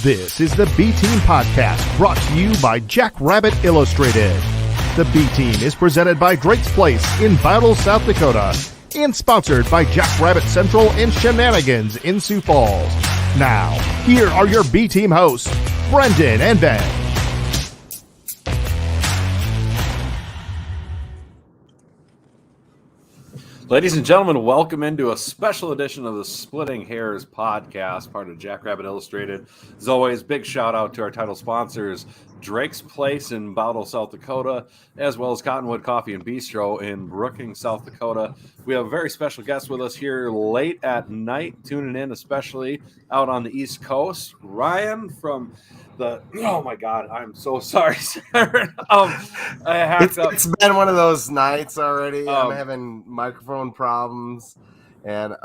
This is the B-Team Podcast, brought to you by Jackrabbit Illustrated. The B-Team is presented by Drake's Place in Battle, South Dakota, and sponsored by Jackrabbit Central and Shenanigans in Sioux Falls. Now, here are your B-Team hosts, Brendan and Ben. Ladies and gentlemen, welcome into a special edition of the Splitting Hares podcast, part of Jackrabbit Illustrated. As always, big shout out to our title sponsors, Drake's Place in Bowdle, South Dakota, as well as Cottonwood Coffee and Bistro in Brookings, South Dakota. We have a very special guest with us here late at night, tuning in, especially out on the East Coast. Ryan from oh my God, I'm so sorry, sir. It's been one of those nights already. I'm having microphone problems, and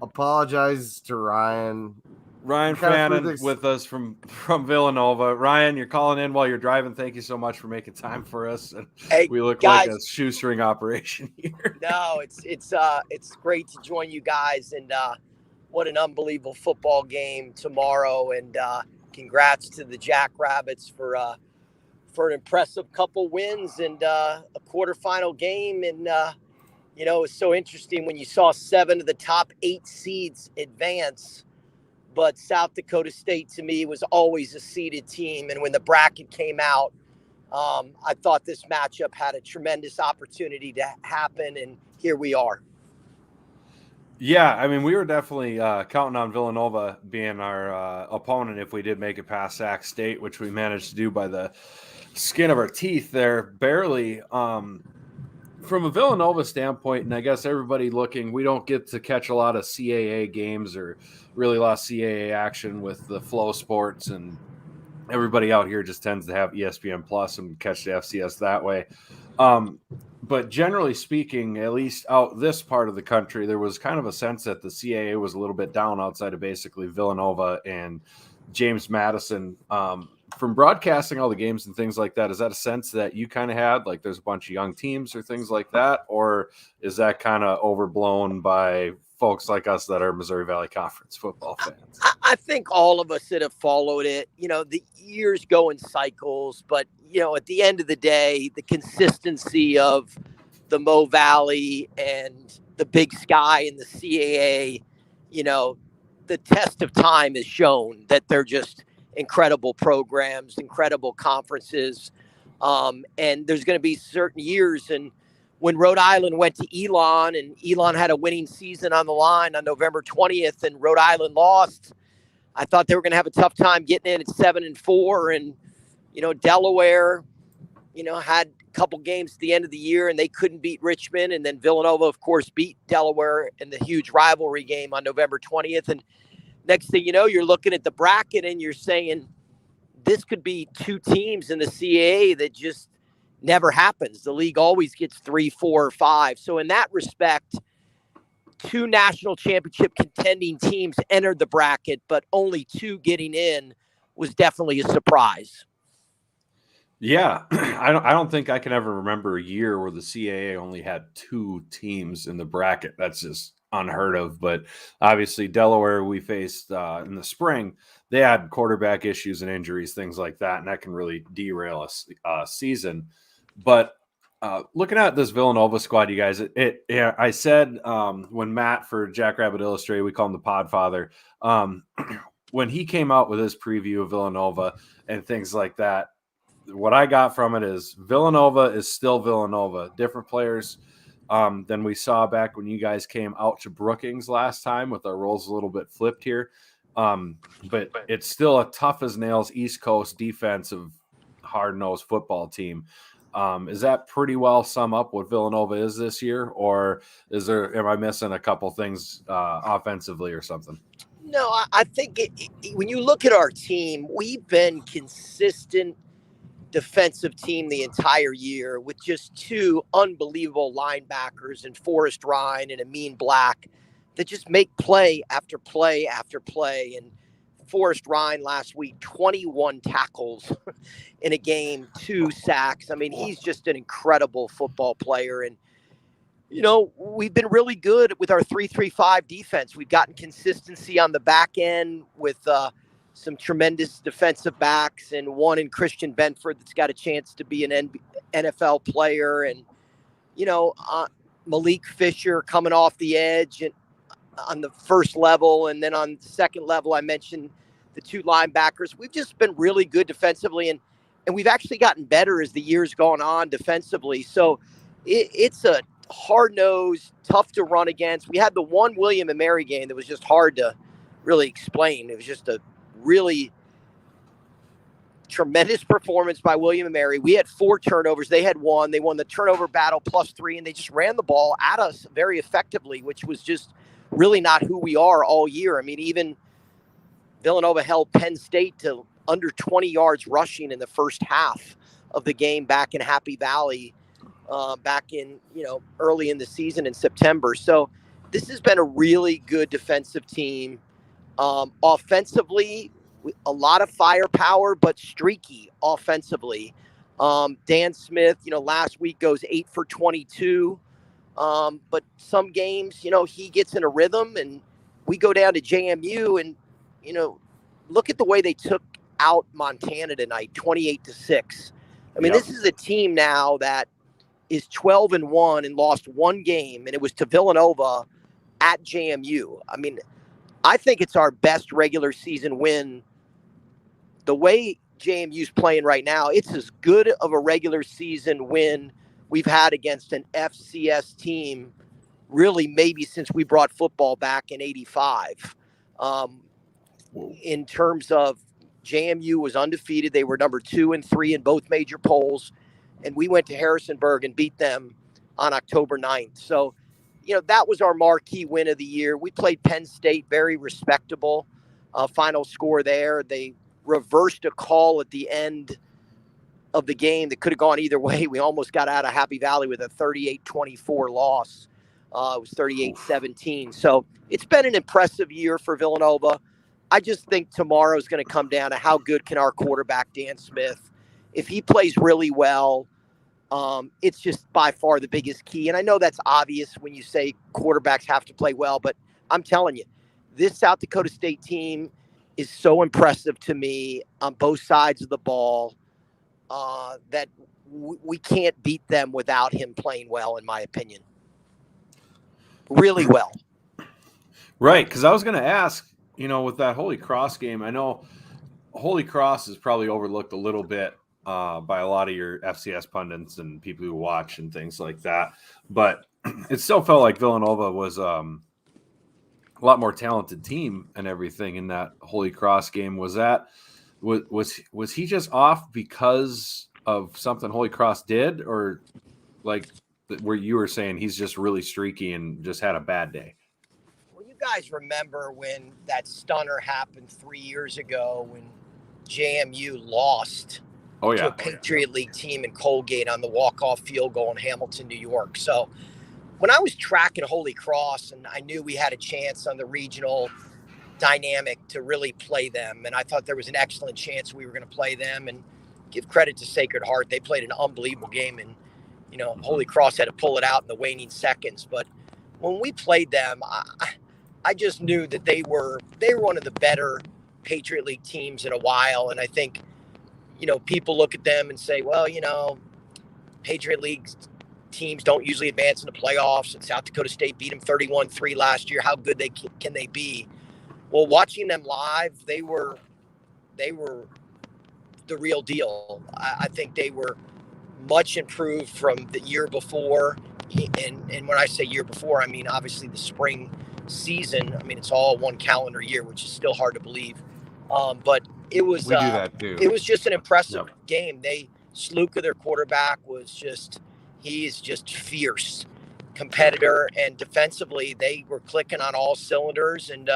apologize to Ryan. Ryan Fannon with us from Villanova. Ryan, you're calling in while you're driving. Thank you so much for making time for us. And hey, we look guys, like a shoestring operation here. No, it's great to join you guys, and what an unbelievable football game tomorrow. And congrats to the Jackrabbits for an impressive couple wins and a quarterfinal game. And it's so interesting when you saw 7 of the top 8 seeds advance. But South Dakota State, to me, was always a seeded team. And when the bracket came out, I thought this matchup had a tremendous opportunity to happen. And here we are. Yeah, I mean, we were definitely counting on Villanova being our opponent if we did make it past Sac State, which we managed to do by the skin of our teeth there, barely. From a Villanova standpoint, and I guess everybody looking, we don't get to catch a lot of CAA games or really a lot of CAA action with the Flow Sports, and everybody out here just tends to have ESPN Plus and catch the FCS that way. But generally speaking, at least out this part of the country, there was kind of a sense that the CAA was a little bit down outside of basically Villanova and James Madison. From broadcasting all the games and things like that, is that a sense that you kind of had, like there's a bunch of young teams or things like that? Or is that kind of overblown by folks like us that are Missouri Valley Conference football fans? I think all of us that have followed it, the years go in cycles, but, at the end of the day, the consistency of the Mo Valley and the Big Sky and the CAA, the test of time has shown that they're just incredible programs, incredible conferences. And there's going to be certain years. And when Rhode Island went to Elon, and Elon had a winning season on the line on November 20th, and Rhode Island lost, I thought they were going to have a tough time getting in at 7-4. And, Delaware, had a couple games at the end of the year and they couldn't beat Richmond. And then Villanova, of course, beat Delaware in the huge rivalry game on November 20th. And next thing you know, you're looking at the bracket and you're saying this could be 2 teams in the CAA that just never happens. The league always gets 3, 4, or 5. So in that respect, 2 national championship contending teams entered the bracket, but only 2 getting in was definitely a surprise. Yeah, I don't think I can ever remember a year where the CAA only had 2 teams in the bracket. That's just unheard of. But obviously Delaware we faced in the spring, they had quarterback issues and injuries, things like that, and that can really derail a season. But looking at this Villanova squad, you guys, I said when Matt for Jackrabbit Illustrated, we call him the Podfather, when he came out with his preview of Villanova and things like that, what I got from it is Villanova is still Villanova. Different players than we saw back when you guys came out to Brookings last time, with our roles a little bit flipped here. But it's still a tough as nails East Coast defensive, hard-nosed football team. Is that pretty well sum up what Villanova is this year, or am I missing a couple things offensively or something? No, I think when you look at our team, we've been consistent defensive team the entire year with just 2 unbelievable linebackers in Forrest Ryan and Amin Black that just make play after play after play. And Forrest Ryan last week, 21 tackles in a game, 2 sacks. I mean, he's just an incredible football player. And, we've been really good with our 3-3-5 defense. We've gotten consistency on the back end with some tremendous defensive backs, and one in Christian Benford that's got a chance to be an NFL player. And, Malik Fisher coming off the edge and on the first level. And then on the second level, I mentioned the two linebackers. We've just been really good defensively, and we've actually gotten better as the year's gone on defensively. So it's a hard-nosed, tough to run against. We had the one William and Mary game that was just hard to really explain. It was just a really tremendous performance by William and Mary. We had 4 turnovers. They had 1. They won the turnover battle +3, and they just ran the ball at us very effectively, which was just really not who we are all year. I mean, even Villanova held Penn State to under 20 yards rushing in the first half of the game back in Happy Valley, back in, early in the season in September. So this has been a really good defensive team. Offensively, a lot of firepower, but streaky offensively. Dan Smith, last week goes 8 for 22. But some games, he gets in a rhythm, and we go down to JMU and, look at the way they took out Montana tonight, 28-6. I mean, This is a team now that is 12-1 and lost 1 game, and it was to Villanova at JMU. I mean, I think it's our best regular season win. The way JMU's playing right now, it's as good of a regular season win we've had against an FCS team, really maybe since we brought football back in '85. In terms of JMU was undefeated. They were number 2 and 3 in both major polls. And we went to Harrisonburg and beat them on October 9th. So, that was our marquee win of the year. We played Penn State, very respectable final score there. They reversed a call at the end of the game that could have gone either way. We almost got out of Happy Valley with a 38-24 loss. It was 38-17. So it's been an impressive year for Villanova. I just think tomorrow is going to come down to how good can our quarterback, Dan Smith. If he plays really well, it's just by far the biggest key. And I know that's obvious when you say quarterbacks have to play well, but I'm telling you, this South Dakota State team is so impressive to me on both sides of the ball that we can't beat them without him playing well, in my opinion. Really well. Right, because I was going to ask, with that Holy Cross game, I know Holy Cross is probably overlooked a little bit by a lot of your FCS pundits and people who watch and things like that. But it still felt like Villanova was a lot more talented team and everything in that Holy Cross game. Was he just off because of something Holy Cross did, or like where you were saying he's just really streaky and just had a bad day? Well, you guys remember when that stunner happened 3 years ago when JMU lost to a Patriot League team in Colgate on the walk-off field goal in Hamilton, New York. So when I was tracking Holy Cross and I knew we had a chance on the regional dynamic to really play them, and I thought there was an excellent chance we were going to play them, and give credit to Sacred Heart. They played an unbelievable game, and Holy Cross had to pull it out in the waning seconds. But when we played them, I just knew that they were one of the better Patriot League teams in a while. And I think, people look at them and say, well, Patriot League teams don't usually advance in the playoffs, and South Dakota State beat them 31-3 last year. How good can they be? Well, watching them live, they were the real deal. I think they were much improved from the year before. And when I say year before, I mean, obviously the spring season. I mean, it's all one calendar year, which is still hard to believe. But it was, we do that too. It was just an impressive game. Sluka, their quarterback, he's just fierce competitor, and defensively they were clicking on all cylinders. And,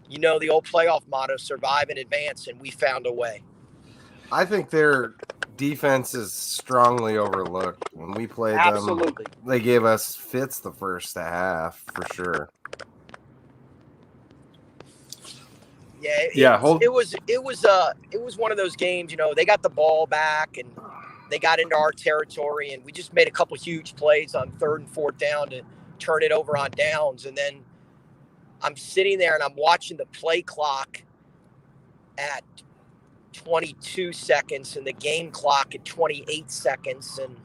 the old playoff motto, survive and advance, and we found a way. I think their defense is strongly overlooked. When we played them, they gave us fits the first half for sure. Yeah, it was one of those games. They got the ball back and they got into our territory, and we just made a couple huge plays on 3rd and 4th down to turn it over on downs. And then I'm sitting there and I'm watching the play clock at 22 seconds and the game clock at 28 seconds and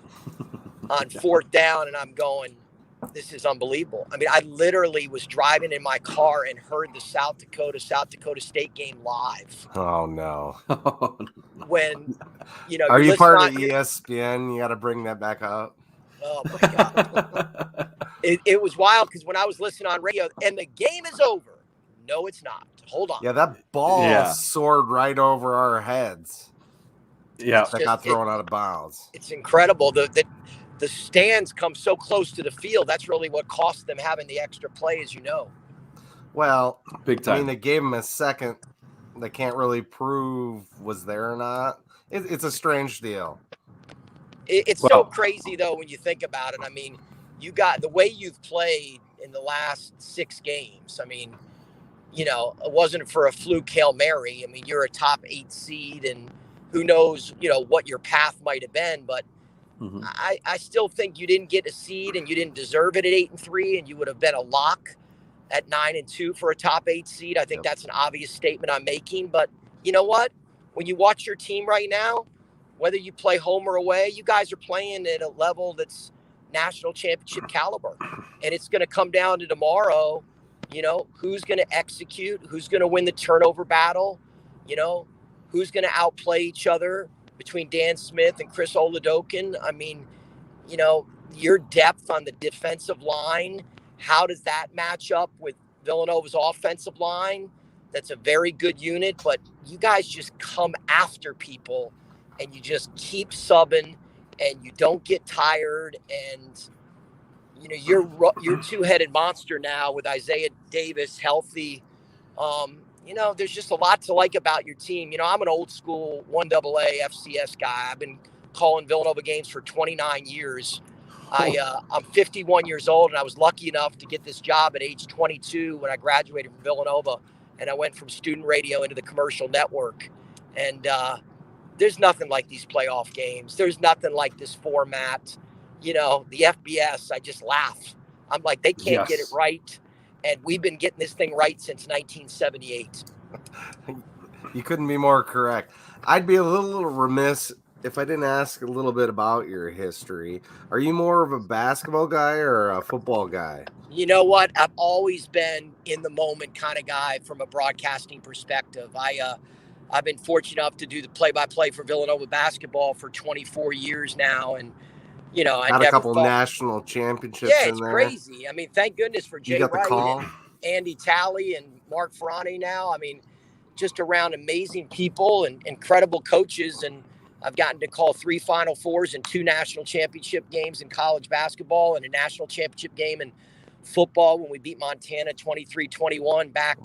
on fourth down, and I'm going, this is unbelievable. I mean, I literally was driving in my car and heard the South Dakota State game live. Oh no. When, are you part of ESPN? You got to bring that back up. Oh my God. It was wild because when I was listening on radio and the game is over. No, it's not. Hold on. Yeah, that ball soared right over our heads. Yeah. That got thrown out of bounds. It's incredible. The stands come so close to the field. That's really what cost them having the extra play, as you know. Well, big time. I mean, they gave him a second. They can't really prove was there or not. It's a strange deal. It's so crazy, though, when you think about it. I mean, you got the way you've played in the last 6 games. I mean, it wasn't for a fluke Hail Mary. I mean, you're a top 8 seed, and who knows, what your path might have been. But I still think you didn't get a seed, and you didn't deserve it at 8-3, and you would have been a lock at 9-2 for a top 8 seed. I think that's an obvious statement I'm making. But you know what? When you watch your team right now, whether you play home or away, you guys are playing at a level that's national championship caliber. And it's going to come down to tomorrow, who's going to execute, who's going to win the turnover battle, who's going to outplay each other between Dan Smith and Chris Oladokin. I mean, your depth on the defensive line, how does that match up with Villanova's offensive line? That's a very good unit, but you guys just come after people and you just keep subbing and you don't get tired. And, you're two-headed monster now with Isaiah Davis healthy. There's just a lot to like about your team. I'm an old school 1AA FCS guy. I've been calling Villanova games for 29 years. I'm 51 years old, and I was lucky enough to get this job at age 22 when I graduated from Villanova, and I went from student radio into the commercial network. And there's nothing like these playoff games. There's nothing like this format. The FBS, I just laugh. I'm like, they can't get it right. And we've been getting this thing right since 1978. You couldn't be more correct. I'd be a little remiss if I didn't ask a little bit about your history. Are you more of a basketball guy or a football guy? You know what? I've always been in the moment kind of guy from a broadcasting perspective. I've been fortunate enough to do the play-by-play for Villanova basketball for 24 years now. And, I got never a couple thought, national championships yeah, in it's there. crazy. I mean, thank goodness for Jay Wright and Andy Talley and Mark Ferrani now. I mean, just around amazing people and incredible coaches. And I've gotten to call 3 Final Fours and 2 national championship games in college basketball and a national championship game in football when we beat Montana 23-21 back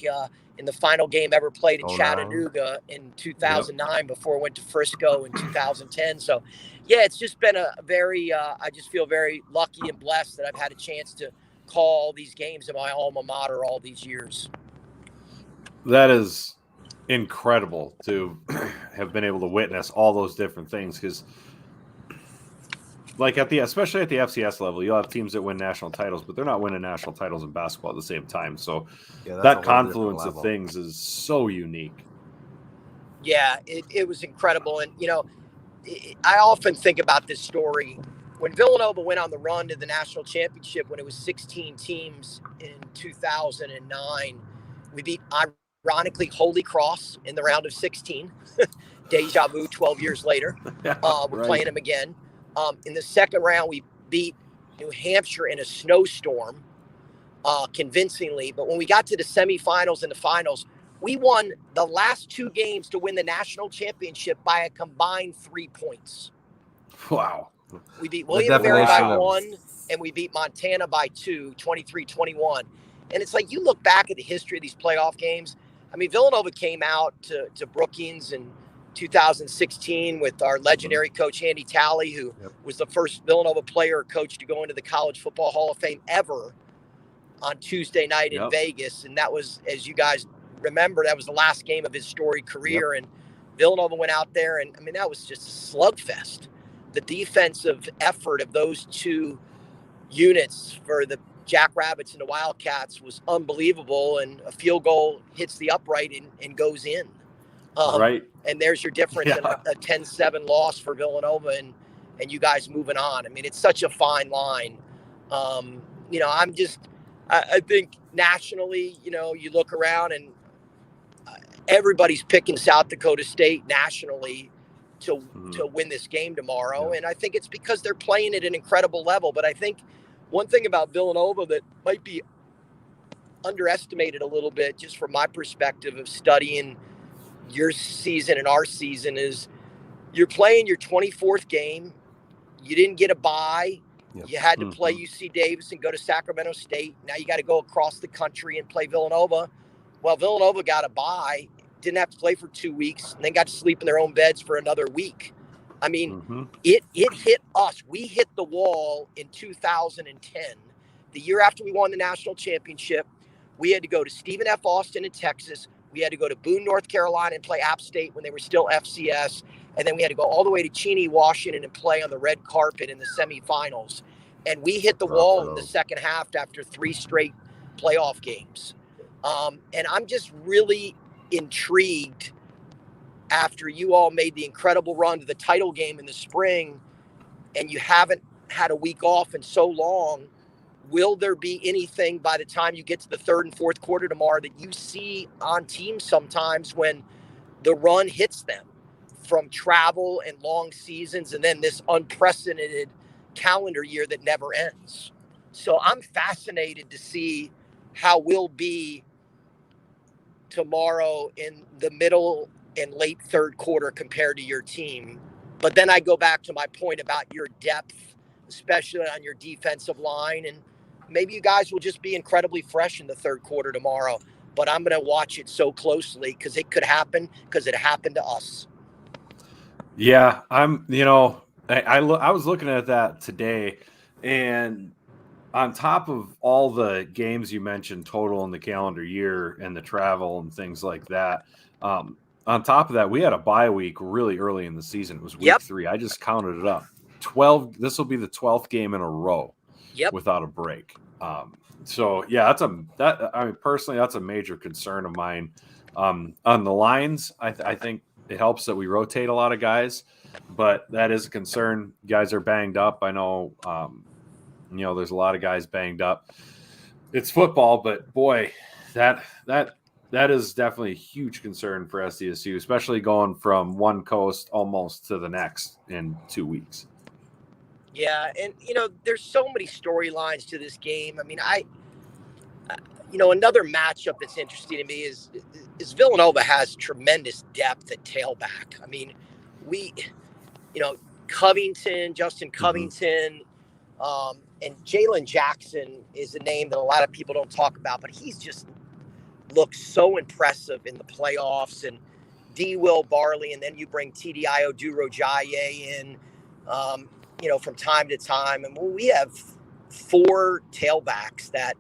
in the final game ever played in Chattanooga in 2009 before I went to Frisco in 2010. So, yeah, it's just been a very I just feel very lucky and blessed that I've had a chance to call all these games in my alma mater all these years. That is incredible to have been able to witness all those different things, because especially at the FCS level, you'll have teams that win national titles, but they're not winning national titles in basketball at the same time. So that confluence of things is so unique. Yeah, it was incredible. And, I often think about this story. When Villanova went on the run to the national championship, when it was 16 teams in 2009, we beat, ironically, Holy Cross in the round of 16. Deja vu 12 years later. We're playing them again. In the second round, we beat New Hampshire in a snowstorm convincingly. But when we got to the semifinals and the finals, we won the last 2 games to win the national championship by a combined 3 points. Wow. We beat William & Mary by 1, and we beat Montana by 2, 23-21. And it's like, you look back at the history of these playoff games. I mean, Villanova came out to Brookings in 2016 with our legendary coach, Andy Talley, who was the first Villanova player or coach to go into the College Football Hall of Fame ever on Tuesday night in Vegas. And that was, as you guys remember, that was the last game of his storied career. And Villanova went out there, and I mean, that was just a slugfest. The defensive effort of those 2 units for the Jackrabbits and the Wildcats was unbelievable, and a field goal hits the upright and goes in. Right. And there's your difference in Yeah. a 10-7 loss for Villanova and you guys moving on. I mean, it's such a fine line. I think nationally, you look around and everybody's picking South Dakota State nationally to win this game tomorrow. Yeah. And I think it's because they're playing at an incredible level. But I think one thing about Villanova that might be underestimated a little bit, just from my perspective of studying your season and our season, is you're playing your 24th game. You didn't get a bye. Yep. You had to play UC Davis and go to Sacramento State. Now you got to go across the country and play Villanova. Well, Villanova got a bye, didn't have to play for 2 weeks, and then got to sleep in their own beds for another week. I mean, it hit us. We hit the wall in 2010, the year after we won the national championship. We had to go to Stephen F. Austin in Texas. We had to go to Boone, North Carolina and play App State when they were still FCS. And then we had to go all the way to Cheney, Washington and play on the red carpet in the semifinals. And we hit the wall in the second half after 3 straight playoff games. And I'm just really intrigued after you all made the incredible run to the title game in the spring and you haven't had a week off in so long. Will there be anything by the time you get to the third and fourth quarter tomorrow that you see on teams sometimes when the run hits them from travel and long seasons and then this unprecedented calendar year that never ends? So I'm fascinated to see how we'll be tomorrow in the middle and late third quarter compared to your team. But then I go back to my point about your depth, especially on your defensive line. And maybe you guys will just be incredibly fresh in the third quarter tomorrow. But I'm going to watch it so closely because it could happen because it happened to us. Yeah, I was looking at that today, and on top of all the games you mentioned total in the calendar year and the travel and things like that, on top of that, we had a bye week really early in the season. It was week 3. I just counted it up. 12. This will be the 12th game in a row without a break. So yeah, personally, that's a major concern of mine. On the lines, I think it helps that we rotate a lot of guys, but that is a concern. Guys are banged up. I know, there's a lot of guys banged up. It's football, but boy, that is definitely a huge concern for SDSU, especially going from one coast almost to the next in 2 weeks. Yeah, and there's so many storylines to this game. I mean, another matchup that's interesting to me is Villanova has tremendous depth at tailback. I mean, Covington, Justin Covington, and Jalen Jackson is a name that a lot of people don't talk about, but he's just looked so impressive in the playoffs. And D. Will Barley, and then you bring TDI Odurojaye in, from time to time. And we have 4 tailbacks that,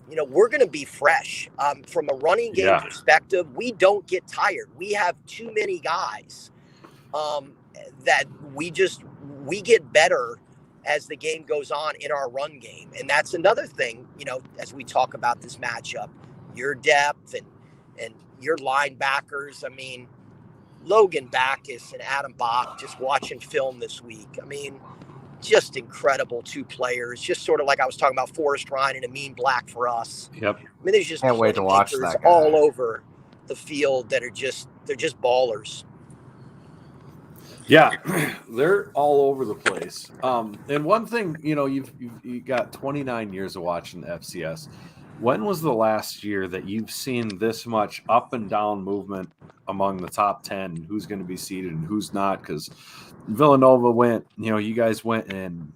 we're going to be fresh. From a running game perspective, we don't get tired. We have too many guys that we get better as the game goes on in our run game. And that's another thing, as we talk about this matchup, your depth and your linebackers. I mean, Logan Backus and Adam Bach, just watching film this week. I mean, just incredible 2 players, just sort of like I was talking about Forrest Ryan and Amin Black for us. Yep. I mean, there's just can't wait to watch that guy. All over the field that are they're just ballers. Yeah, they're all over the place. And one thing, you got 29 years of watching the FCS. When was the last year that you've seen this much up and down movement among the top 10? Who's going to be seeded and who's not? Because Villanova went, you guys went and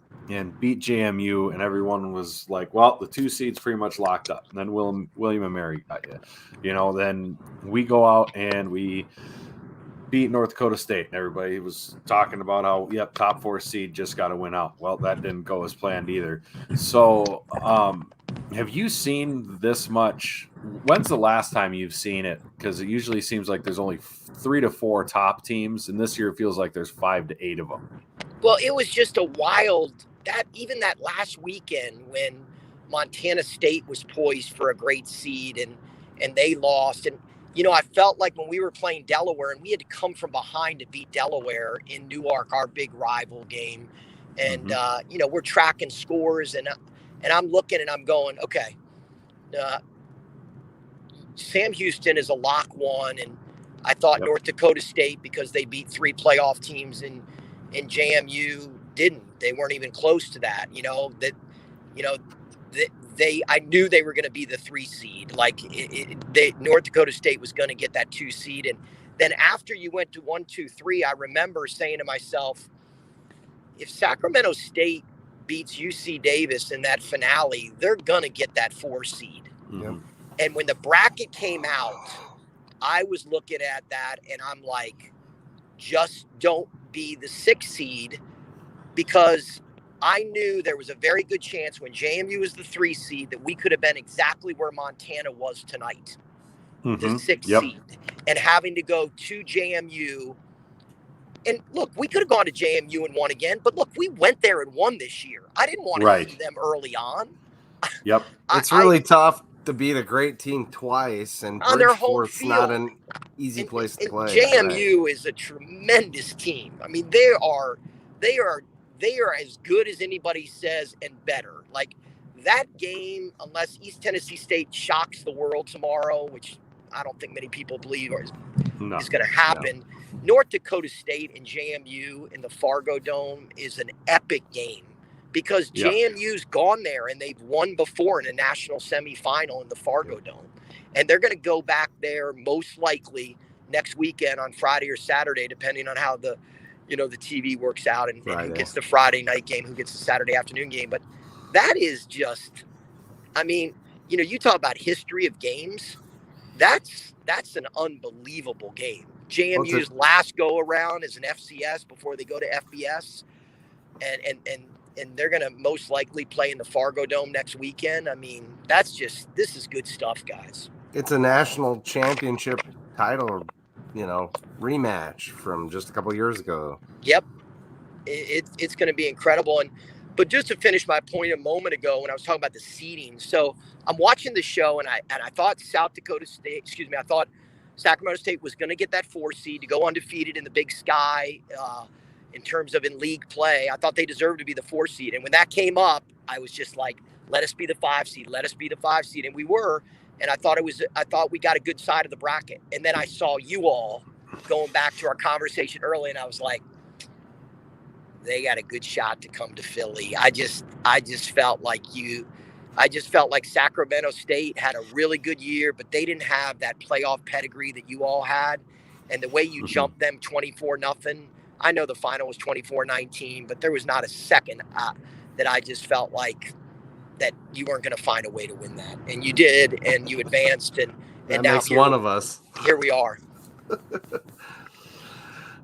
beat JMU, and everyone was like, well, the 2 seeds pretty much locked up. And then William and Mary got you. Then we go out and we beat North Dakota State, and everybody was talking about how, top 4 seed just got to win out. Well, that didn't go as planned either. So, have you seen this much? When's the last time you've seen it? Because it usually seems like there's only 3 to 4 top teams, and this year it feels like there's 5 to 8 of them. Well, it was just a wild even that last weekend when Montana State was poised for a great seed and they lost. And I felt like when we were playing Delaware and we had to come from behind to beat Delaware in Newark, our big rival game. And, we're tracking scores and I'm looking and I'm going, okay, Sam Houston is a lock one. And I thought North Dakota State, because they beat 3 playoff teams in JMU, didn't. They weren't even close to that, I knew they were going to be the 3 seed. Like North Dakota State was going to get that 2 seed. And then after you went to 1, 2, 3, I remember saying to myself, if Sacramento State beats UC Davis in that finale, they're going to get that 4 seed. Mm-hmm. And when the bracket came out, I was looking at that and I'm like, just don't be the 6 seed, because I knew there was a very good chance when JMU was the 3 seed that we could have been exactly where Montana was tonight, the 6 seed, and having to go to JMU. And look, we could have gone to JMU and won again, but look, we went there and won this year. I didn't want to see them early on. Yep. It's really tough to beat a great team twice, and on their home Bridgeport's not an easy place to play. JMU is a tremendous team. I mean, they are as good as anybody says and better. Like that game, unless East Tennessee State shocks the world tomorrow, which I don't think many people believe is going to happen. No. North Dakota State and JMU in the Fargo Dome is an epic game, because JMU's gone there and they've won before in a national semifinal in the Fargo Dome. And they're going to go back there most likely next weekend on Friday or Saturday, depending on how the TV works out and who gets the Friday night game, who gets the Saturday afternoon game. But that is just, I mean, you talk about history of games. That's an unbelievable game. JMU's last go around is an FCS before they go to FBS. And they're going to most likely play in the Fargo Dome next weekend. I mean, this is good stuff, guys. It's a national championship title, rematch from just a couple of years ago. Yep. It's going to be incredible. But just to finish my point a moment ago when I was talking about the seeding. So I'm watching the show and I thought I thought Sacramento State was going to get that 4 seed to go undefeated in the Big Sky in terms of in league play. I thought they deserved to be the 4 seed. And when that came up, I was just like, let us be the 5 seed. Let us be the 5 seed. And we were. And I thought we got a good side of the bracket. And then I saw you all going back to our conversation early, and I was like, they got a good shot to come to Philly. I just felt like Sacramento State had a really good year, but they didn't have that playoff pedigree that you all had. And the way you jumped them 24-0, I know the final was 24-19, but there was not a second that I just felt like that you weren't going to find a way to win that. And you did, and you advanced, and that now makes one of us. Here we are.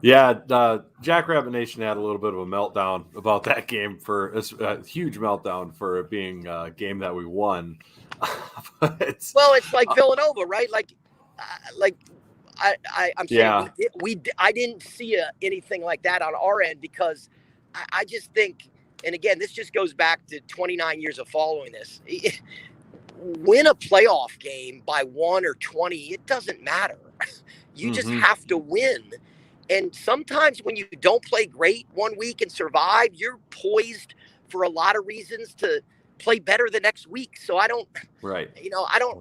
Jackrabbit Nation had a little bit of a meltdown about that game, for a huge meltdown for it being a game that we won. It's like Villanova, right? I'm saying I didn't see anything like that on our end, because I just think, and again, this just goes back to 29 years of following this. Win a playoff game by 1 or 20, it doesn't matter. You just have to win. And sometimes when you don't play great one week and survive, you're poised for a lot of reasons to play better the next week. So I don't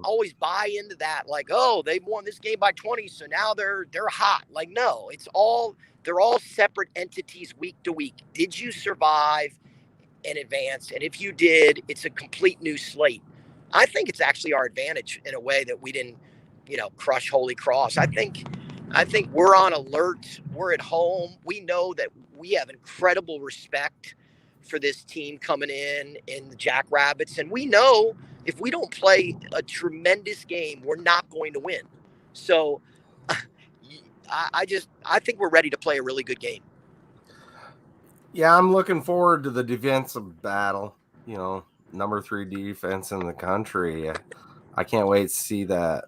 always buy into that. Like, oh, they won this game by 20, so now they're hot. Like, no, they're all separate entities week to week. Did you survive and advance? And if you did, it's a complete new slate. I think it's actually our advantage in a way that we didn't, crush Holy Cross. I think we're on alert. We're at home. We know that we have incredible respect for this team coming in the Jackrabbits. And we know if we don't play a tremendous game, we're not going to win. So I think we're ready to play a really good game. Yeah, I'm looking forward to the defensive battle. Number 3 defense in the country. I can't wait to see that.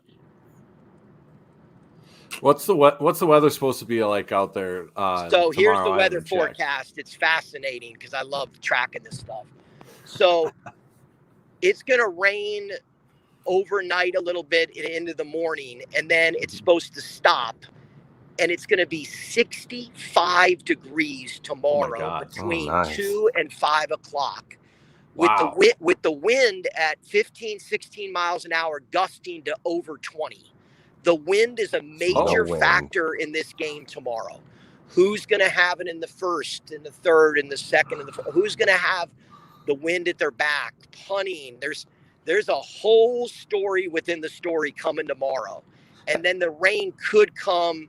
What's the weather supposed to be like out there? So here's the weather forecast. It's fascinating because I love tracking this stuff. So it's going to rain overnight a little bit into the morning, and then it's supposed to stop. And it's going to be 65 degrees tomorrow between nice. 2 and 5 o'clock. Wow. With the wind at 15, 16 miles an hour, gusting to over 20. The wind is a major factor in this game tomorrow. Who's going to have it in the first, in the third, in the second, and who's going to have the wind at their back, punting? There's a whole story within the story coming tomorrow. And then the rain could come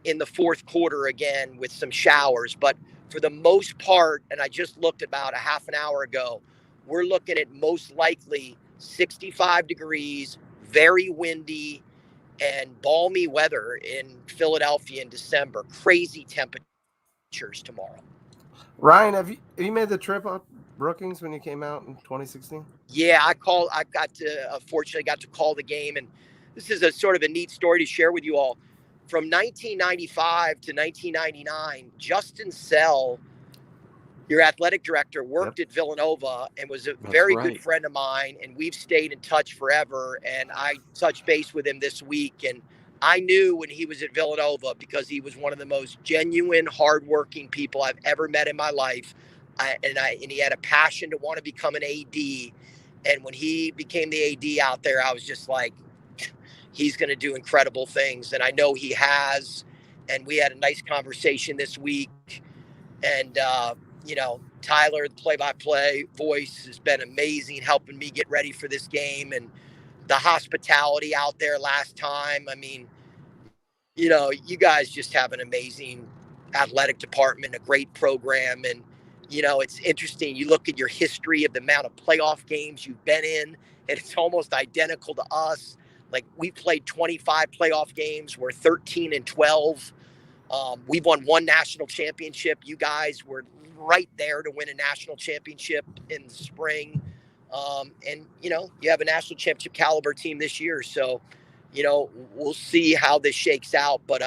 in the fourth quarter again with some showers. But for the most part, and I just looked about a half an hour ago, we're looking at most likely 65 degrees, very windy, and balmy weather in Philadelphia in December. Crazy temperatures tomorrow. Ryan, have you made the trip up Brookings when you came out in 2016? Yeah, fortunately got to call the game, and this is a sort of a neat story to share with you all. From 1995 to 1999, Justin Sell, your athletic director, worked at Villanova and was a very good friend of mine, and we've stayed in touch forever. And I touched base with him this week, and I knew when he was at Villanova because he was one of the most genuine, hardworking people I've ever met in my life. And he had a passion to want to become an AD. And when he became the AD out there, I was just like, he's going to do incredible things. And I know he has. And we had a nice conversation this week. And, Tyler, the play-by-play voice, has been amazing, helping me get ready for this game. And the hospitality out there last time. I mean, you guys just have an amazing athletic department, a great program. And, it's interesting. You look at your history of the amount of playoff games you've been in, and it's almost identical to us. Like, we played 25 playoff games. We're 13-12. We've won one national championship. You guys were right there to win a national championship in the spring. And you have a national championship caliber team this year. So, we'll see how this shakes out. But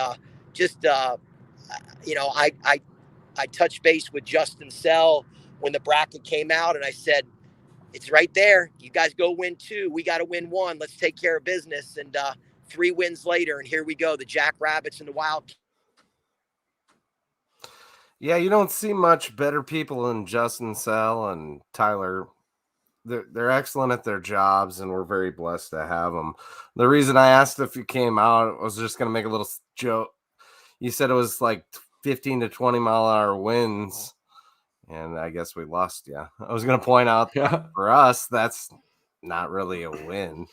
I touched base with Justin Sell when the bracket came out, and I said, it's right there. You guys go win 2. We got to win 1. Let's take care of business. And 3 wins later, and here we go, the Jackrabbits and the Wildcats. Yeah, you don't see much better people than Justin Sell and Tyler. They're excellent at their jobs, and we're very blessed to have them. The reason I asked if you came out, I was just going to make a little joke. You said it was like 15 to 20 mile an hour winds, and I guess we lost you. I was going to point out for us, that's not really a win.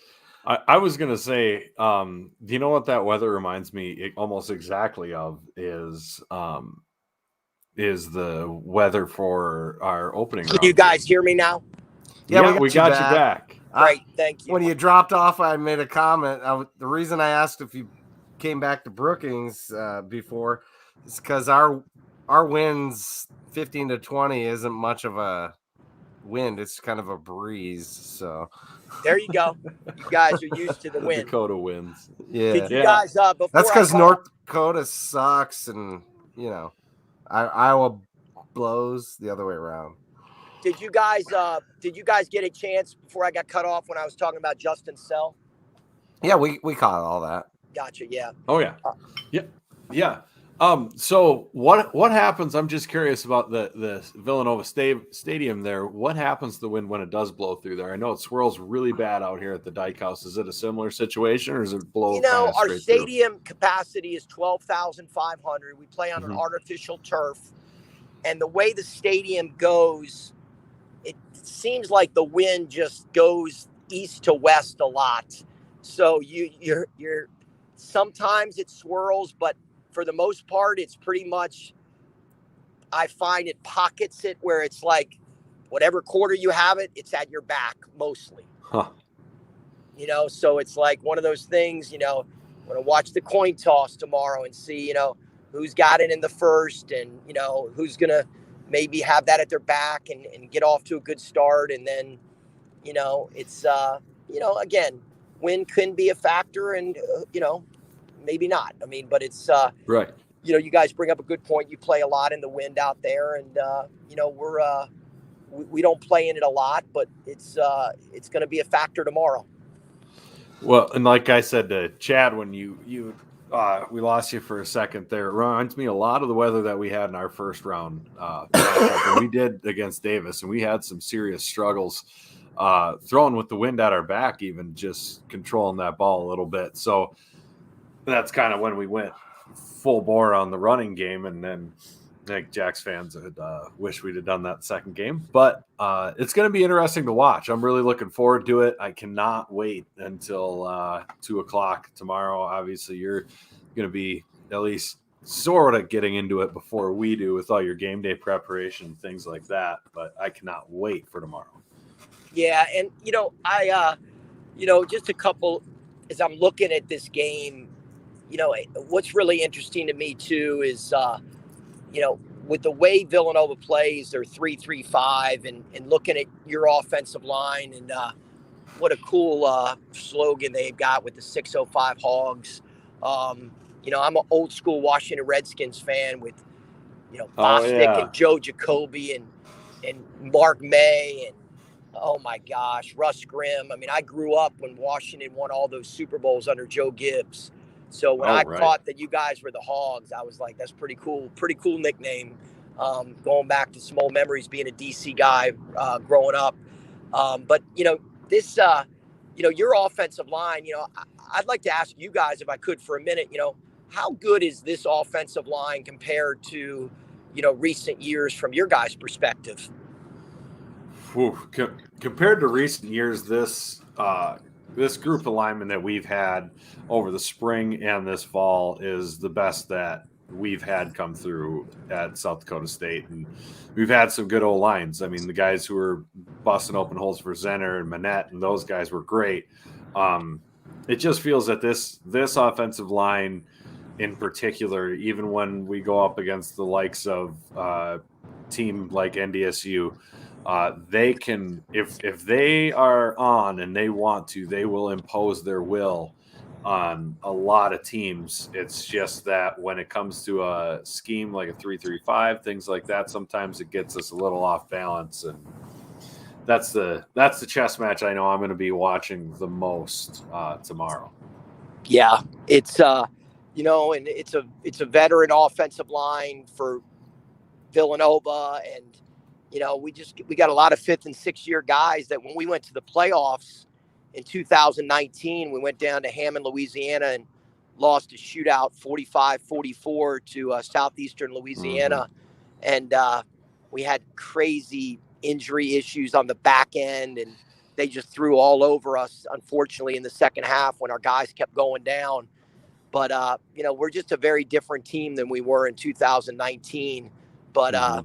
I was going to say, do you know what that weather reminds me almost exactly of is the weather for our opening round. Can you guys hear me now? Yeah, we got you back. Great, thank you. When you dropped off, I made a comment. The reason I asked if you came back to Brookings before is because our winds 15 to 20 isn't much of a wind. It's kind of a breeze. So there you go. You guys are used to the wind. Dakota winds. Yeah. Did you guys before that's because North Dakota sucks, and Iowa blows the other way around. Did you guys get a chance before I got cut off when I was talking about Justin Sell? Yeah, we caught all that. Gotcha. Yeah. Oh yeah. Yeah. So what happens? I'm just curious about the Villanova Stadium there. What happens to the wind when it does blow through there? I know it swirls really bad out here at the Dyke House. Is it a similar situation, or is it blow? Our stadium capacity is 12,500. We play on an artificial turf, and the way the stadium goes, it seems like the wind just goes east to west a lot. So you're sometimes it swirls, but for the most part, it's pretty much, I find it pockets it where it's like whatever quarter you have it, it's at your back mostly. Huh. So it's like one of those things, I'm going to watch the coin toss tomorrow and see, who's got it in the first and, who's going to maybe have that at their back and get off to a good start. And then, it's, again, wind can be a factor and, maybe not. I mean, but it's, right. You guys bring up a good point. You play a lot in the wind out there, and, we don't play in it a lot, but it's going to be a factor tomorrow. Well, and like I said to Chad, when we lost you for a second there, it reminds me a lot of the weather that we had in our first round we did against Davis, and we had some serious struggles throwing with the wind at our back, even just controlling that ball a little bit. So that's kind of when we went full bore on the running game, and then I think Jack's fans would wish we'd have done that second game. But it's going to be interesting to watch. I'm really looking forward to it. I cannot wait until 2:00 tomorrow. Obviously, you're going to be at least sort of getting into it before we do with all your game day preparation, things like that. But I cannot wait for tomorrow. Yeah, and just a couple as I'm looking at this game. What's really interesting to me too is with the way Villanova plays, they're 3-3-5, and looking at your offensive line, and what a cool slogan they've got with the 605 Hogs. I'm an old school Washington Redskins fan with Bostic and Joe Jacoby and Mark May and oh my gosh, Russ Grimm. I mean, I grew up when Washington won all those Super Bowls under Joe Gibbs. So when I thought that you guys were the Hogs, I was like, that's pretty cool nickname. Going back to some old memories, being a DC guy growing up. But this, your offensive line, I'd like to ask you guys, if I could for a minute, how good is this offensive line compared to, recent years from your guys' perspective? Compared to recent years, this group of linemen that we've had over the spring and this fall is the best that we've had come through at South Dakota State. And we've had some good old lines. I mean, the guys who were busting open holes for Zenner and Manette and those guys were great. It just feels that this offensive line in particular, even when we go up against the likes of team like NDSU, they can, if they are on and they want to, they will impose their will on a lot of teams. It's just that when it comes to a scheme like a 3-3-5, things like that, sometimes it gets us a little off balance, and that's the chess match I know I'm going to be watching the most tomorrow. Yeah, it's and it's a veteran offensive line for Villanova, and we got a lot of 5th and 6th year guys that when we went to the playoffs in 2019, we went down to Hammond, Louisiana, and lost a shootout 45-44 to Southeastern Louisiana. Mm-hmm. And we had crazy injury issues on the back end, and they just threw all over us, unfortunately, in the second half when our guys kept going down. But, we're just a very different team than we were in 2019. But,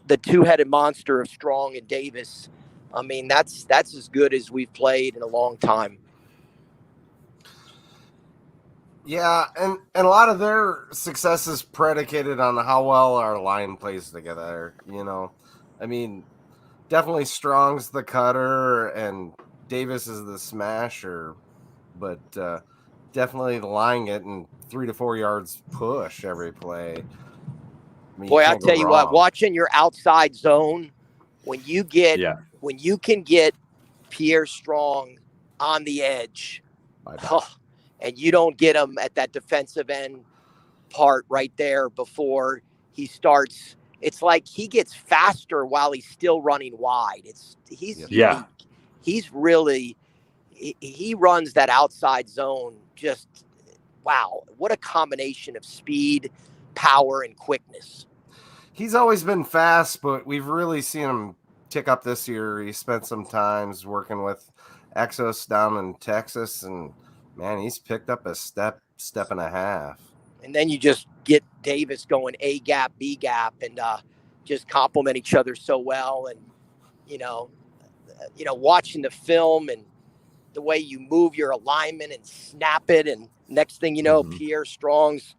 the two-headed monster of Strong and Davis, I mean, that's as good as we've played in a long time. Yeah, and a lot of their success is predicated on how well our line plays together, I mean, definitely Strong's the cutter and Davis is the smasher, but definitely the line getting 3 to 4 yards push every play. I mean, I'll tell you what, watching your outside zone, when you can get Pierre Strong on the edge, and you don't get him at that defensive end part right there before he starts, it's like he gets faster while he's still running wide. He's really, he runs that outside zone. Just, wow. What a combination of speed, power, and quickness. He's always been fast, but we've really seen him tick up this year. He spent some times working with Exos down in Texas, and man, he's picked up a step and a half. And then you just get Davis going A gap, B gap, and just complement each other so well. And watching the film and the way you move your alignment and snap it, and next thing you know, mm-hmm. Pierre Strong's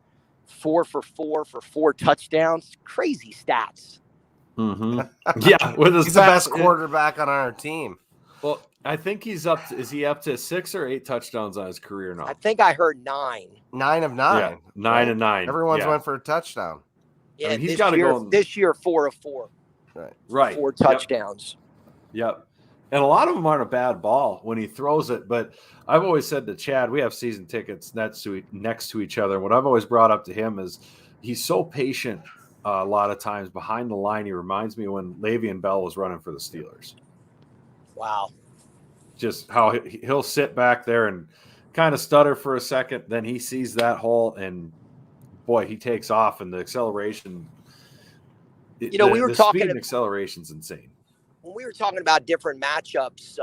4 for 4 for 4 touchdowns. Crazy stats. Mm-hmm. Yeah, he's the best quarterback on our team. Well, I think he's up to, is he up to 6 or 8 touchdowns on his career now? I think I heard 9. 9 of 9. Yeah, 9 of 9. Everyone's went for a touchdown. Yeah, I mean, this year 4 of 4. Right. 4 touchdowns. Yep. And a lot of them aren't a bad ball when he throws it. But I've always said to Chad, we have season tickets next to each other. What I've always brought up to him is he's so patient a lot of times behind the line. He reminds me when Le'Veon Bell was running for the Steelers. Wow. Just how he'll sit back there and kind of stutter for a second. Then he sees that hole and, boy, he takes off. And the acceleration, we were the talking speed and acceleration's insane. When we were talking about different matchups,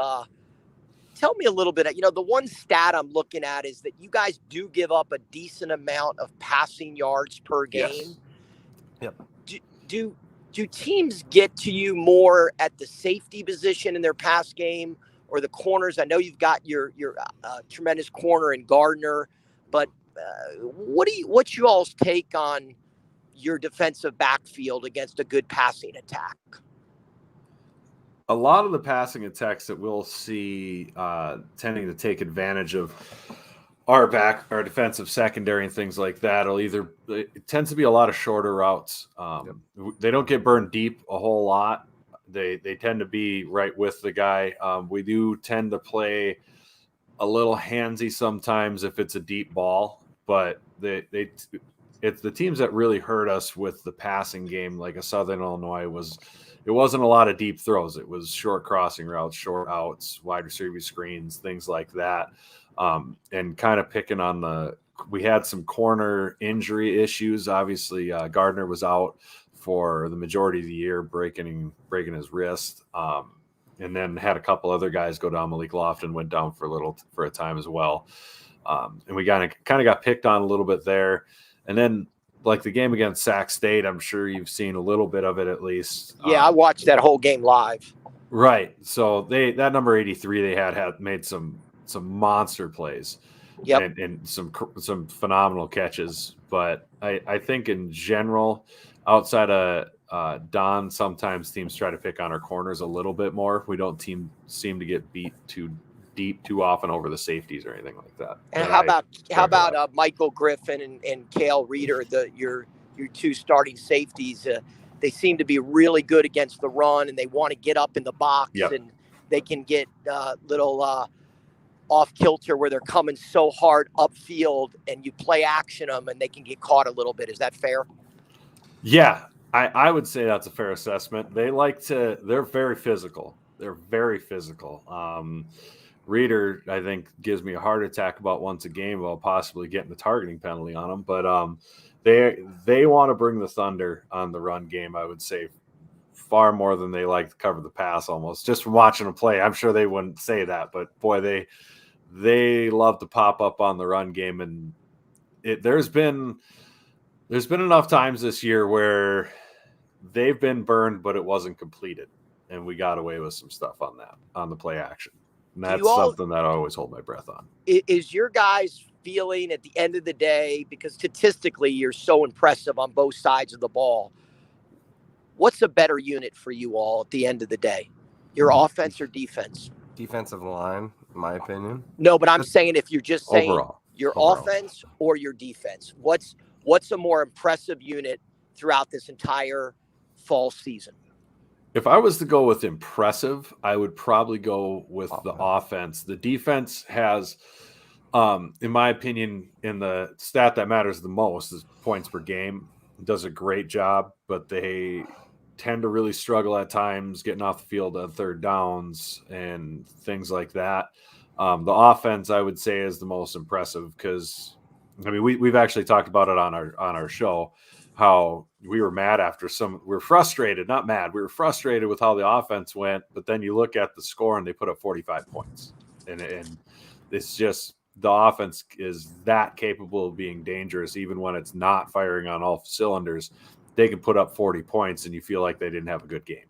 tell me a little bit. The one stat I'm looking at is that you guys do give up a decent amount of passing yards per game. Yes. Yep. Do teams get to you more at the safety position in their pass game or the corners? I know you've got your tremendous corner in Gardner, but what's you all's take on your defensive backfield against a good passing attack? A lot of the passing attacks that we'll see tending to take advantage of our defensive secondary and things like that. It tends to be a lot of shorter routes. They don't get burned deep a whole lot. They tend to be right with the guy. We do tend to play a little handsy sometimes if it's a deep ball, but it's the teams that really hurt us with the passing game, like a Southern Illinois was. It wasn't a lot of deep throws. It was short crossing routes, short outs, wide receiver screens, things like that. And kind of picking on we had some corner injury issues. Obviously, Gardner was out for the majority of the year, breaking his wrist. And then had a couple other guys go down. Malik Lofton went down for a time as well. And we kind of got picked on a little bit there. And then, like the game against Sac State, I'm sure you've seen a little bit of it at least. Yeah, I watched that whole game live. Right. So that number 83 they had made some monster plays. Yep. And some phenomenal catches. But I think in general, outside of Don, sometimes teams try to pick on our corners a little bit more. We don't seem to get beat too deep too often over the safeties or anything like that. And how about Michael Griffin and Cale Reeder, your two starting safeties? They seem to be really good against the run, and they want to get up in the box, and they can get little off kilter where they're coming so hard upfield, and you play action them, and they can get caught a little bit. Is that fair? Yeah, I would say that's a fair assessment. They're very physical. They're very physical. Reader, I think, gives me a heart attack about once a game while possibly getting the targeting penalty on them. But they want to bring the thunder on the run game, I would say, far more than they like to cover the pass almost. Just from watching them play, I'm sure they wouldn't say that. But, boy, they love to pop up on the run game. And there's been enough times this year where they've been burned, but it wasn't completed. And we got away with some stuff on the play action. And that's something that I always hold my breath on. Is your guys feeling at the end of the day, because statistically you're so impressive on both sides of the ball, what's a better unit for you all at the end of the day? Your offense or defense? Defensive line, in my opinion. No, but I'm saying if you're just saying overall. Offense or your defense, what's a more impressive unit throughout this entire fall season? If I was to go with impressive, I would probably go with the offense. The defense has, in my opinion, in the stat that matters the most is points per game, does a great job, but they tend to really struggle at times getting off the field on third downs and things like that. The offense, I would say, is the most impressive because, I mean, we've actually talked about it on our show, how we were mad we were frustrated, not mad. We were frustrated with how the offense went, but then you look at the score and they put up 45 points. And it's just, the offense is that capable of being dangerous, even when it's not firing on all cylinders. They can put up 40 points and you feel like they didn't have a good game.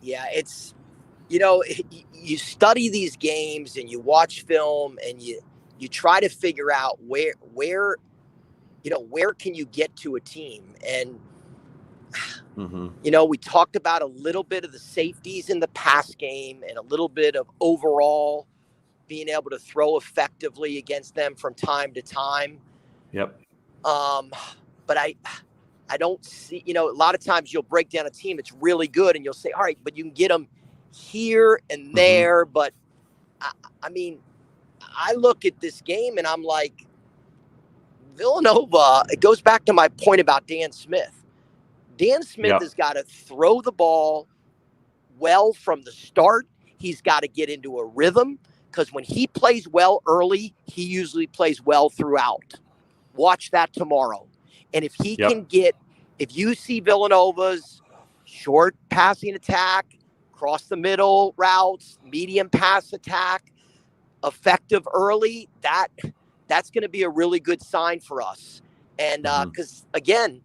Yeah, it's, you study these games and you watch film and you try to figure out where can you get to a team? And, we talked about a little bit of the safeties in the pass game and a little bit of overall being able to throw effectively against them from time to time. Yep. But I don't see, a lot of times you'll break down a team that's really good and you'll say, all right, but you can get them here and there. But I mean, I look at this game and I'm like, Villanova, it goes back to my point about Dan Smith. Dan Smith has got to throw the ball well from the start. He's got to get into a rhythm, because when he plays well early, he usually plays well throughout. Watch that tomorrow. And if he can if you see Villanova's short passing attack, cross the middle routes, medium pass attack, effective early, that's going to be a really good sign for us. And because, again,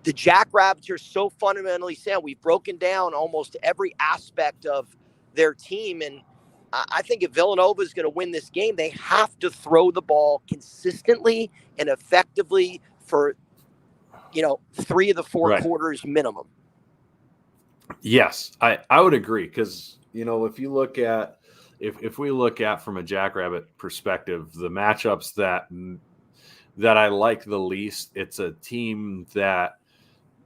the Jackrabbits are so fundamentally sound. We've broken down almost every aspect of their team. And I think if Villanova is going to win this game, they have to throw the ball consistently and effectively for, 3 of the 4 quarters minimum. Yes, I would agree. Because, if you look at, if we look at from a Jackrabbit perspective, the matchups that I like the least, it's a team that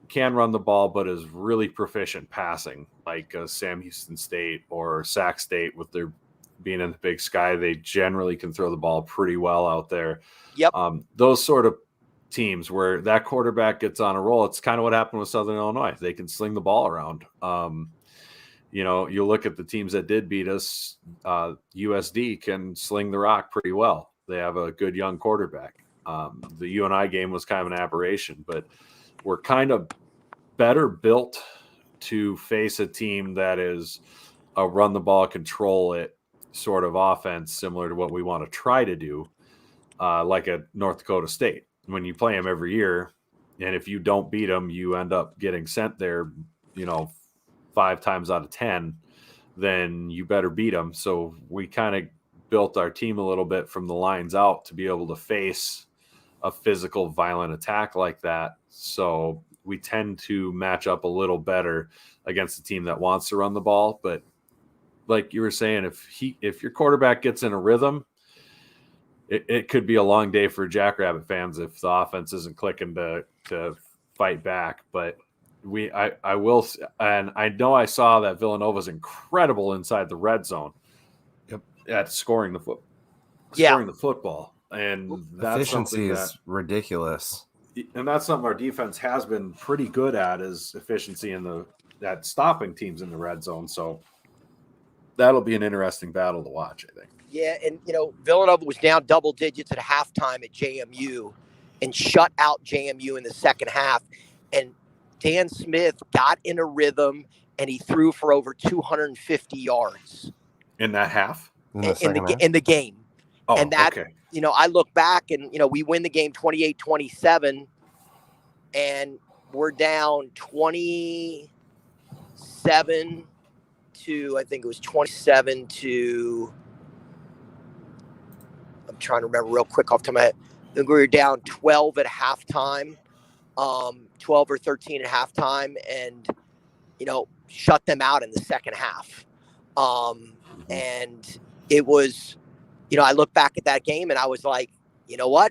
can run the ball but is really proficient passing, like Sam Houston State or Sac State. With their being in the Big Sky, they generally can throw the ball pretty well out there. Those sort of teams where that quarterback gets on a roll, it's kind of what happened with Southern Illinois. They can sling the ball around. You look at the teams that did beat us, USD can sling the rock pretty well. They have a good young quarterback. The UNI game was kind of an aberration, but we're kind of better built to face a team that is a run the ball, control it sort of offense, similar to what we want to try to do, like at North Dakota State. When you play them every year, and if you don't beat them, you end up getting sent there, 5 times out of 10, then you better beat them. So we kind of built our team a little bit from the lines out to be able to face a physical, violent attack like that. So we tend to match up a little better against a team that wants to run the ball. But like you were saying, if your quarterback gets in a rhythm, it could be a long day for Jackrabbit fans if the offense isn't clicking to fight back. But I will, and I know I saw that Villanova's incredible inside the red zone at scoring the football. And that's efficiency is ridiculous. And that's something our defense has been pretty good at, is efficiency at stopping teams in the red zone. So that'll be an interesting battle to watch, I think. Yeah, and Villanova was down double digits at halftime at JMU and shut out JMU in the second half. And Dan Smith got in a rhythm and he threw for over 250 yards in that half. In the game. Oh, and that, okay. I look back and, we win the game 28-27 and we're down 27 to, I think it was 27 to, I'm trying to remember real quick off the top of my head. I think we were down 12 at halftime, 12 or 13 at halftime, and, shut them out in the second half. And it was, I look back at that game and I was like, you know what?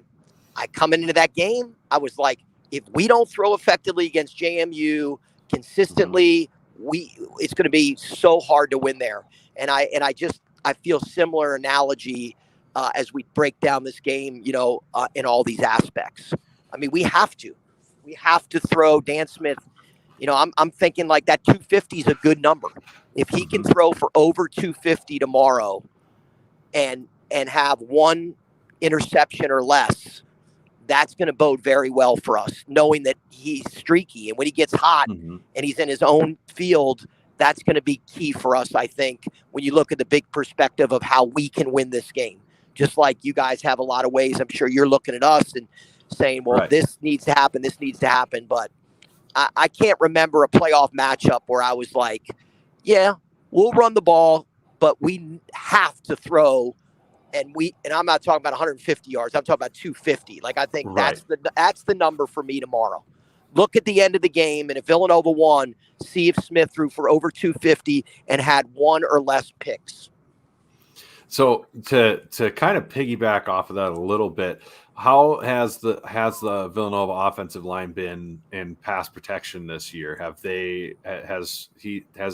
Coming into that game, I was like, if we don't throw effectively against JMU consistently, it's going to be so hard to win there. And I feel similar analogy as we break down this game, in all these aspects. I mean, we have to throw. Dan Smith. I'm thinking like that 250 is a good number. If he can throw for over 250 tomorrow, and have one interception or less, that's going to bode very well for us, knowing that he's streaky. And when he gets hot and he's in his own field, that's going to be key for us, I think, when you look at the big perspective of how we can win this game. Just like you guys have a lot of ways, I'm sure you're looking at us and saying, well, this needs to happen, this needs to happen. But I can't remember a playoff matchup where I was like, yeah, we'll run the ball, but we have to throw. And I'm not talking about 150 yards. I'm talking about 250. Like, I think that's the number for me tomorrow. Look at the end of the game, and if Villanova won, see if Smith threw for over 250 and had one or less picks. So to kind of piggyback off of that a little bit, how has the Villanova offensive line been in pass protection this year? Has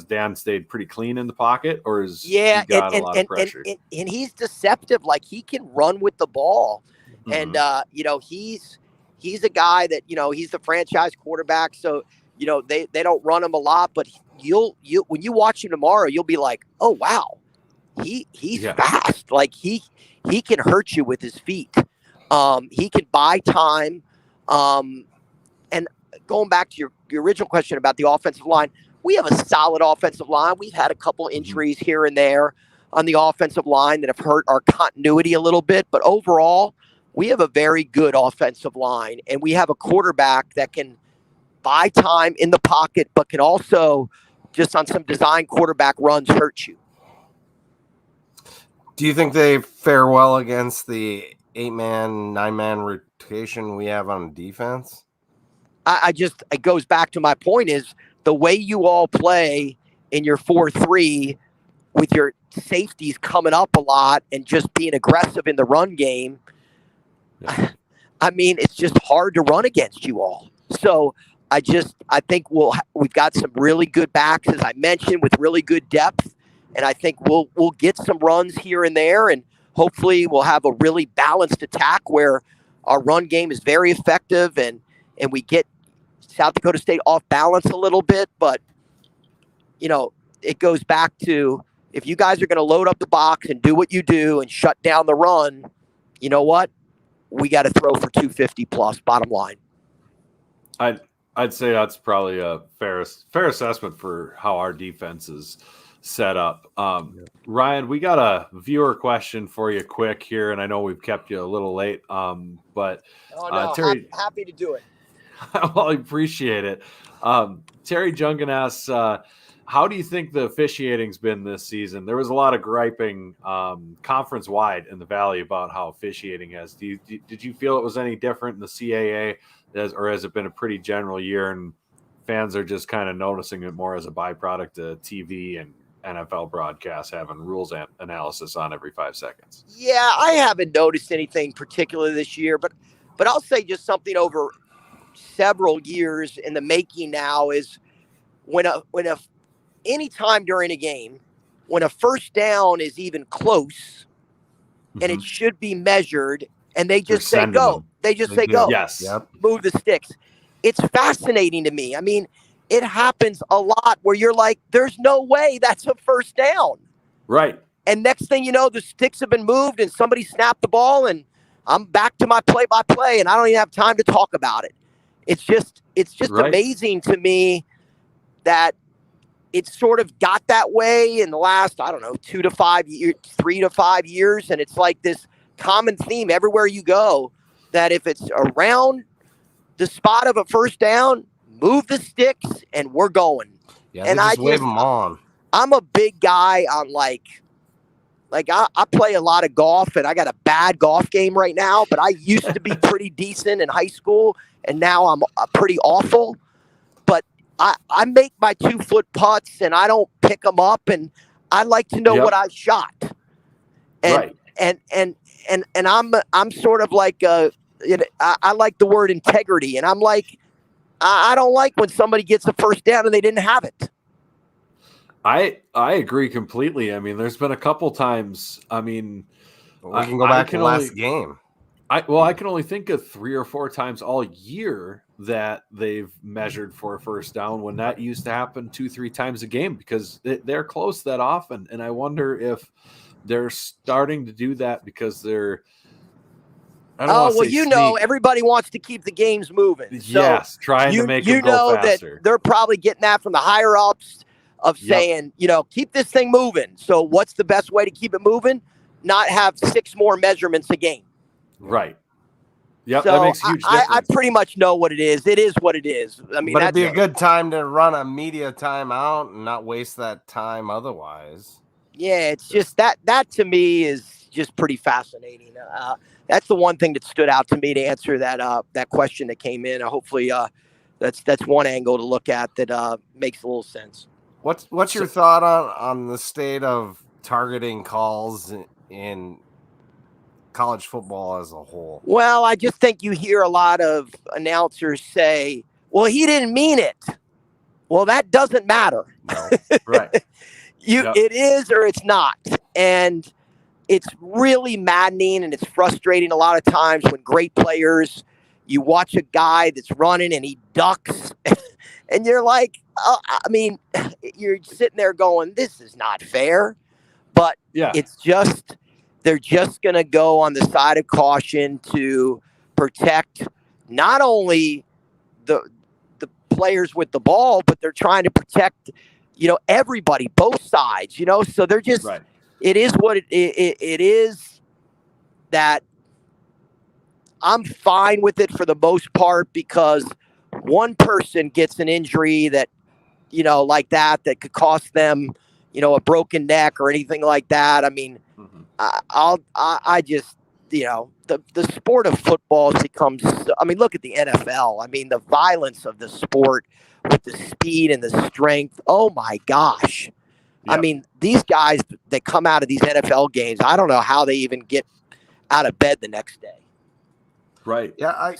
Dan stayed pretty clean in the pocket, or has he got a lot of pressure? And he's deceptive. Like, he can run with the ball, and he's a guy that, he's the franchise quarterback. So they don't run him a lot, but you when you watch him tomorrow, you'll be like, oh wow, he's fast. Like, he can hurt you with his feet. He can buy time. And going back to your original question about the offensive line, we have a solid offensive line. We've had a couple injuries here and there on the offensive line that have hurt our continuity a little bit, but overall, we have a very good offensive line, and we have a quarterback that can buy time in the pocket, but can also, just on some design quarterback runs, hurt you. Do you think they fare well against the 8-man, 9-man rotation we have on defense? It goes back to my point, is the way you all play in your 4-3 with your safeties coming up a lot and just being aggressive in the run game. Yeah. I mean, it's just hard to run against you all. So I think we've got some really good backs, as I mentioned, with really good depth. And I think we'll get some runs here and there, and hopefully we'll have a really balanced attack where our run game is very effective, and we get South Dakota State off balance a little bit. But, it goes back to, if you guys are going to load up the box and do what you do and shut down the run, you know what? We got to throw for 250 plus, bottom line. I'd say that's probably a fair assessment for how our defense is set up. Ryan, we got a viewer question for you quick here, and I know we've kept you a little late, but Terry, happy to do it. Well, I appreciate it. Terry Jungan asks, how do you think the officiating's been this season? There was a lot of griping conference-wide in the Valley about how officiating has. Did you feel it was any different in the CAA, or has it been a pretty general year and fans are just kind of noticing it more as a byproduct of TV and NFL broadcasts having rules analysis on every 5 seconds? Yeah, I haven't noticed anything particular this year, but I'll say just something over several years in the making now is when any time during a game, when a first down is even close and it should be measured, and they just say go. They just say go. Yes. Yep. Move the sticks. It's fascinating to me. I mean, it happens a lot where you're like, there's no way that's a first down. Right. And next thing you know, the sticks have been moved and somebody snapped the ball, and I'm back to my play-by-play, and I don't even have time to talk about it. It's just right. Amazing to me that it's sort of got that way in the last, 2 to 5 years, 3 to 5 years. And it's like this common theme everywhere you go, that if it's around the spot of a first down, move the sticks and we're going. Yeah, and I just wave them on. I'm a big guy on I play a lot of golf, and I got a bad golf game right now, but I used to be pretty decent in high school, and now I'm pretty awful. But I make my 2-foot putts, and I don't pick them up, and I like to know what I shot. And I'm sort of like I like the word integrity, and I'm like, I don't like when somebody gets a first down and they didn't have it. I agree completely. I mean, there's been a couple times. I mean, we can go back to the last game. I can only think of 3 or 4 times all year that they've measured for a first down, when that used to happen 2-3 times a game, because they're close that often. And I wonder if they're starting to do that because they're. Everybody wants to keep the games moving. So yes, trying to make them go faster. That they're probably getting that from the higher ups of saying, keep this thing moving. So what's the best way to keep it moving? Not have 6 more measurements a game. Right. Yep, so that makes a huge difference. I pretty much know what it is. It is what it is. I mean, but it'd be a good time to run a media timeout and not waste that time otherwise. Yeah, it's just that to me is just pretty fascinating. That's the one thing that stood out to me to answer that question that came in. Hopefully, that's one angle to look at that makes a little sense. What's your thought on the state of targeting calls in college football as a whole. Well, I just think you hear a lot of announcers say, well, he didn't mean it. Well, that doesn't matter. No. Right. Yep. It is or it's not. And it's really maddening and it's frustrating a lot of times when great players, you watch a guy that's running and he ducks and you're like, you're sitting there going, this is not fair. But Yeah. it's just, they're just going to go on the side of caution to protect not only the players with the ball, but they're trying to protect, everybody, both sides, so they're just, right. It is what it is. That I'm fine with it for the most part, because one person gets an injury that, like that could cost them, a broken neck or anything like that. I mean, I just, the sport of football has become, look at the NFL. I mean, the violence of the sport with the speed and the strength. Oh my gosh. Yep. I mean, these guys that come out of these NFL games, I don't know how they even get out of bed the next day. Right. Yeah,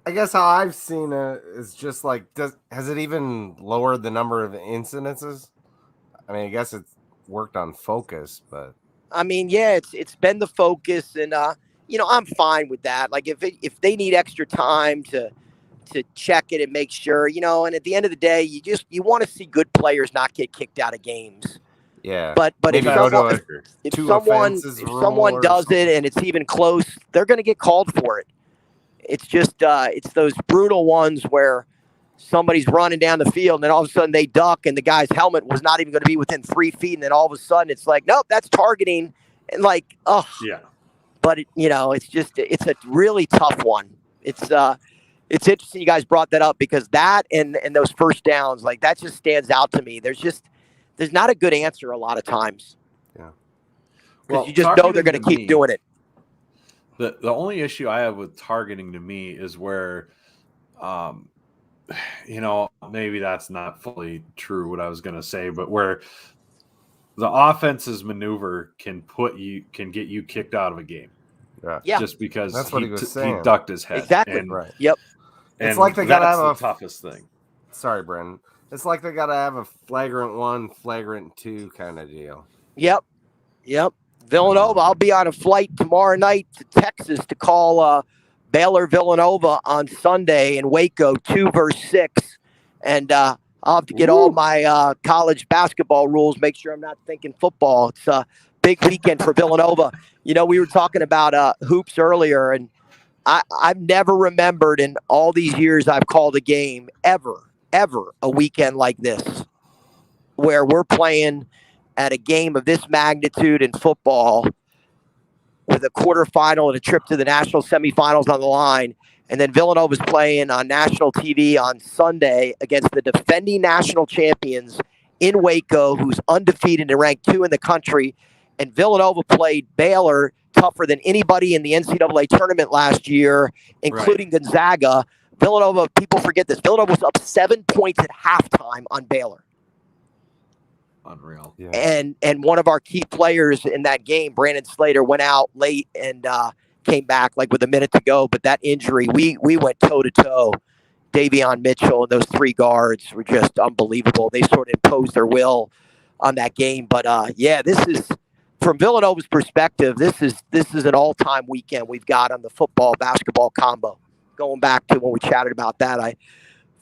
I guess how I've seen it is just like, has it even lowered the number of incidences? I mean, I guess it's worked on focus, but I mean, yeah, it's been the focus, and I'm fine with that. Like if they need extra time to check it and make sure, and at the end of the day, you want to see good players not get kicked out of games. Yeah. But if someone does it and it's even close, they're going to get called for it. It's just it's those brutal ones where somebody's running down the field and then all of a sudden they duck and the guy's helmet was not even going to be within 3 feet, and then all of a sudden it's like, nope, that's targeting, and like, oh yeah. But it's a really tough one. It's interesting you guys brought that up, because that and those first downs, like, that just stands out to me. There's not a good answer a lot of times. Yeah. Because you just know they're going to keep doing it. The only issue I have with targeting to me is where, maybe that's not fully true what I was going to say, but where the offense's maneuver can get you kicked out of a game. Yeah. Just because that's what he was saying. He ducked his head. Exactly. Right. Yep. It's like they got to have the toughest thing. Sorry, Brendan. It's like they got to have a flagrant 1, flagrant 2 kind of deal. Yep. Villanova, I'll be on a flight tomorrow night to Texas to call Baylor Villanova on Sunday in Waco, 2 versus 6. And I'll have to get all my college basketball rules, make sure I'm not thinking football. It's a big weekend for Villanova. We were talking about hoops earlier, and I've never remembered in all these years I've called a game ever a weekend like this, where we're playing at a game of this magnitude in football with a quarterfinal and a trip to the national semifinals on the line. And then Villanova's playing on national TV on Sunday against the defending national champions in Waco, who's undefeated and ranked 2 in the country. And Villanova played Baylor tougher than anybody in the NCAA tournament last year, including Gonzaga. Villanova, people forget this. Villanova was up 7 points at halftime on Baylor. Unreal. Yeah. And one of our key players in that game, Brandon Slater, went out late and came back like with a minute to go. But that injury, we went toe to toe. Davion Mitchell and those 3 guards were just unbelievable. They sort of imposed their will on that game. But this is, from Villanova's perspective, this is an all-time weekend we've got on the football basketball combo. Going back to when we chatted about that, I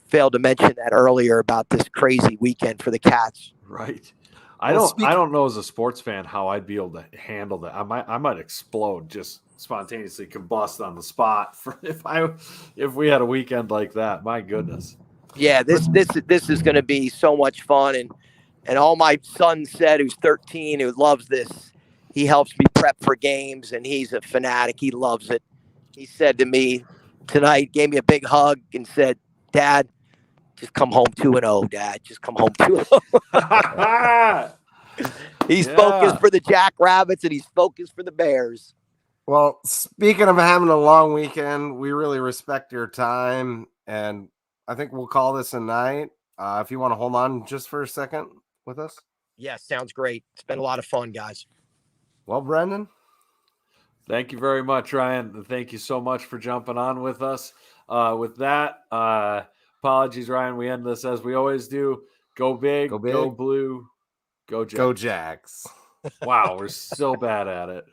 failed to mention that earlier about this crazy weekend for the Cats. Right. I don't know as a sports fan how I'd be able to handle that. I might explode, just spontaneously combust on the spot if we had a weekend like that. My goodness. Yeah, this is going to be so much fun, and all my son said, who's 13, who loves this. He helps me prep for games, and he's a fanatic. He loves it. He said to me tonight, gave me a big hug and said, "Dad, just come home 2-0, Dad. Just come home 2-0. He's focused for the Jackrabbits, and he's focused for the Bears. Well, speaking of having a long weekend, we really respect your time, and I think we'll call this a night. If you want to hold on just for a second with us. Yeah, sounds great. It's been a lot of fun, guys. Well, Brendan, Thank you very much, Ryan. Thank you so much for jumping on with us. With that, apologies, Ryan. We end this as we always do. Go big, go blue, go Jacks. Go Jacks. Wow, we're so bad at it.